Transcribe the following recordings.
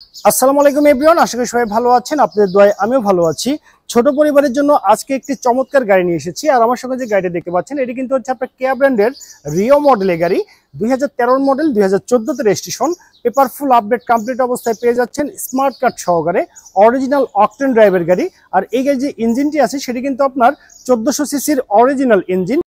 আসসালামু আলাইকুম এভরিওয়ান, আশা করি সবাই ভালো আছেন। আপনাদের দোয়ায় আমিও ভালো আছি। ছোট পরিবারের জন্য আজকে একটি চমৎকার গাড়ি নিয়ে এসেছি। আর আমার সঙ্গে যে গাড়িটা দেখতে পাচ্ছেন এটি কিন্তু হচ্ছে আপনার কেয়া ব্র্যান্ডের রিও মডেলের গাড়ি। 2013 মডেল, 2014তে registration, paper full update complete অবস্থায় পেয়ে যাচ্ছেন স্মার্ট কার্ড সহকারে। অরিজিনাল অকটেন ড্রাইভের গাড়ি। আর এই গাড়ির যে ইঞ্জিনটি আছে সেটি কিন্তু আপনার 1400 সিসির অরিজিনাল ইঞ্জিন।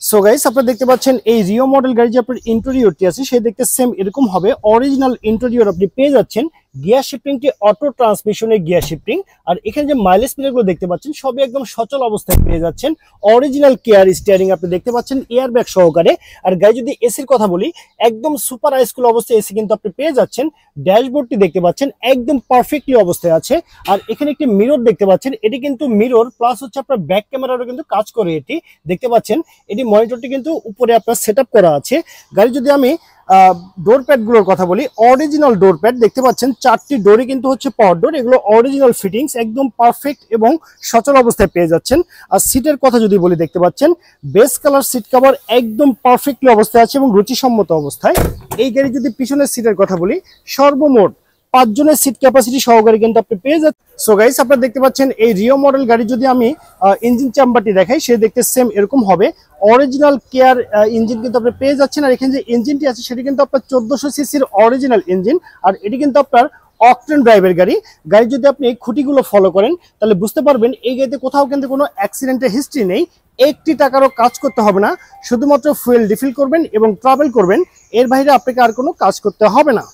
সো গাইস, আপনারা দেখতে পাচ্ছেন এই রিও মডেল গাড়ি যে আপনার ইন্টেরিয়রটি আছে সে দেখতে সেম এরকম হবে। অরিজিনাল ইন্টেরিয়র আপনি পেয়ে যাচ্ছেন। গিয়ার শিফটিংটি অটো ট্রান্সমিশনের গিয়ার শিফটিং। আর এখানে যে মাইলেজ মিটারগুলো দেখতে পাচ্ছেন সবই একদম সচল অবস্থায় পেয়ে যাচ্ছেন। অরিজিনাল কেয়ার স্টিয়ারিং আপনি দেখতে পাচ্ছেন এয়ার ব্যাগ সহকারে। আর গাড়ি যদি এসির কথা বলি, একদম সুপার হাইস্কুল অবস্থায় এসি কিন্তু আপনি পেয়ে যাচ্ছেন। ড্যাশবোর্ডটি দেখতে পাচ্ছেন একদম পারফেক্টলি অবস্থায় আছে। আর এখানে একটি মিরর দেখতে পাচ্ছেন, এটি কিন্তু মিরর প্লাস হচ্ছে আপনার ব্যাক ক্যামেরারও কিন্তু কাজ করে। এটি দেখতে পাচ্ছেন, এটি মনিটরটি কিন্তু উপরে আপনার সেটআপ করা আছে। গাড়ি যদি আমি ডোর প্যাড গুলোর কথা বলি, অরিজিনাল ডোর প্যাড দেখতে পাচ্ছেন। 4টি ডোরই কিন্তু হচ্ছে পাওয়ার ডোর। এগুলো অরিজিনাল ফিটিংস, একদম পারফেক্ট এবং সচল অবস্থায় পেয়ে যাচ্ছেন। আর সিটের কথা যদি বলি, দেখতে পাচ্ছেন বেস কালার সিট কভার একদম পারফেক্টলি অবস্থায় আছে এবং রুচিসম্মত অবস্থায়। এই গাড়ি যদি পিছনের সিটের কথা বলি, সর্বমোট 5 জনের সিট ক্যাপাসিটি সহকারে কিন্তু আপনি পেয়ে যাচ্ছেন। সো গাইস, আপনারা দেখতে পাচ্ছেন এই রিও মডেল গাড়ি যদি আমি ইঞ্জিন চেম্বারটি দেখাই, সে দেখতে সেম এরকম হবে। অরিজিনাল কেয়ার ইঞ্জিন কিন্তু আপনি পেয়ে যাচ্ছেন। আর এখানে যে ইঞ্জিনটি আছে সেটি কিন্তু আপনার 1400 সিসির অরিজিনাল ইঞ্জিন। আর এটি কিন্তু আপনার অকটেন ড্রাইভের গাড়ি। গাড়ি যদি আপনি খুঁটিগুলো ফলো করেন তাহলে বুঝতে পারবেন এই গাড়িতে কোথাও কিন্তু কোনো অ্যাক্সিডেন্টের হিস্ট্রি নেই। 1টি টাকারও কাজ করতে হবে না, শুধুমাত্র ফুয়েল রিফিল করবেন এবং ট্রাভেল করবেন। এর বাইরে আপনাকে আর কোনো কাজ করতে হবে না।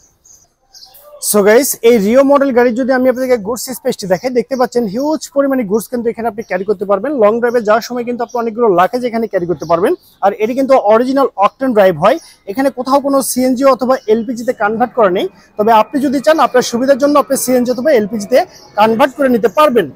সো গাইস, এই রিও মডেল গাড়ি যদি আমি আপনাকে গুডস স্পেসটি দেখাই, দেখতে পাচ্ছেন হিউজ পরিমাণে গুডস কিন্তু এখানে আপনি ক্যারি করতে পারবেন। লং ড্রাইভে যাওয়ার সময় কিন্তু আপনি অনেকগুলো লাগেজ এখানে ক্যারি করতে পারবেন। আর এটি কিন্তু অরিজিনাল অকটেন ড্রাইভ হয়। এখানে কোথাও কোনো সিএনজি অথবা এলপিজিতে কনভার্ট করা নেই। তবে আপনি যদি চান আপনার সুবিধার জন্য আপনি সিএনজি অথবা এলপিজিতে কনভার্ট করে নিতে পারবেন।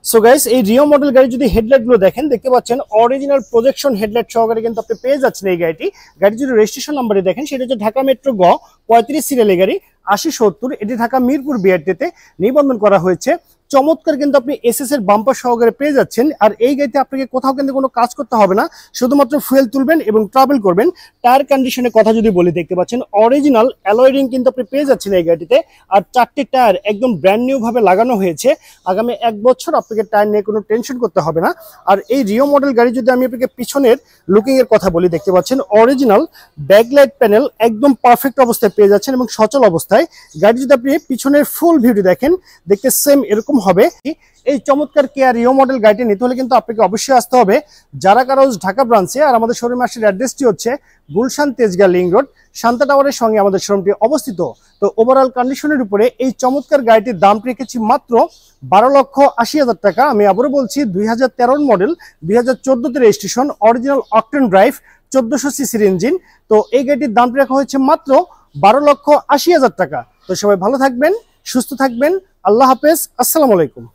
সো গাইস, এই রিও মডেল গাড়ি যদি হেডলাইট গুলো দেখেন, দেখতে পাচ্ছেন অরিজিনাল প্রজেকশন হেডলাইট সহকারে কিন্তু আপনি পেয়ে যাচ্ছেন এই গাড়িটি। গাড়ি যদি রেজিস্ট্রেশন নাম্বারে দেখেন, সেটা হচ্ছে ঢাকা মেট্রো গ 35 সিরিয়ালের গাড়ি 8070। এটি ঢাকা মিরপুর বিআরটিতে নিবন্ধন করা হয়েছে। চমৎকার কিন্তু আপনি এসএস এর বাম্পার সহকারে পেয়ে যাচ্ছেন। আর এই গাড়িতে আপনাকে কোথাও কিন্তু কোনো কাজ করতে হবে না, শুধুমাত্র ফুয়েল তুলবেন এবং ট্রাভেল করবেন। টায়ার কন্ডিশনের কথা যদি বলি, দেখতে পাচ্ছেন অরিজিনাল অ্যালয় রিং কিন্তু আপনি পেয়ে যাচ্ছেন এই গাড়িতে। আর 4টি টায়ার একদম ব্র্যান্ড নিউ ভাবে লাগানো হয়েছে। আগামী 1 বছর আপনাকে টায়ার নিয়ে কোনো টেনশন করতে হবে না। আর এই রিও মডেল গাড়ি যদি আমি আপনাকে পিছনের লুকিং এর কথা বলি, দেখতে পাচ্ছেন অরিজিনাল ব্যাকলাইট প্যানেল একদম পারফেক্ট অবস্থায় পেয়ে যাচ্ছেন এবং সচল অবস্থায়। গাড়ি যদি আপনি পিছনের ফুল ভিউটি দেখেন, দেখতে সেম এরকম হবে। এই চমৎকার কেয়া রিও মডেল গাড়িটি নিতে হলে কিন্তু আপনাকে অবশ্যই আসতে হবে জারা কার হাউস ঢাকা ব্রাঞ্চে। আর আমাদের শোরুম আসলে অ্যাড্রেসটি হচ্ছে গুলশান তেজগাঁ লিং রোড, শান্তা টাওয়ারের সঙ্গে আমাদের শোরুমটি অবস্থিত। তো ওভারঅল কন্ডিশনের উপরে এই চমৎকার গাড়িটির দাম রেখেছি মাত্র 12,80,000 টাকা। আমি আবারও বলছি, 2013 মডেল, 2014তে রেজিস্ট্রেশন, অরিজিনাল অকটেন ড্রাইভ, 1400 সিসির ইঞ্জিন। তো এই গাড়িটির দাম রাখা হয়েছে মাত্র 12,80,000 টাকা। তো সবাই ভালো থাকবেন, সুস্থ থাকবেন। আল্লাহ হাফেজ, আসসালামু আলাইকুম।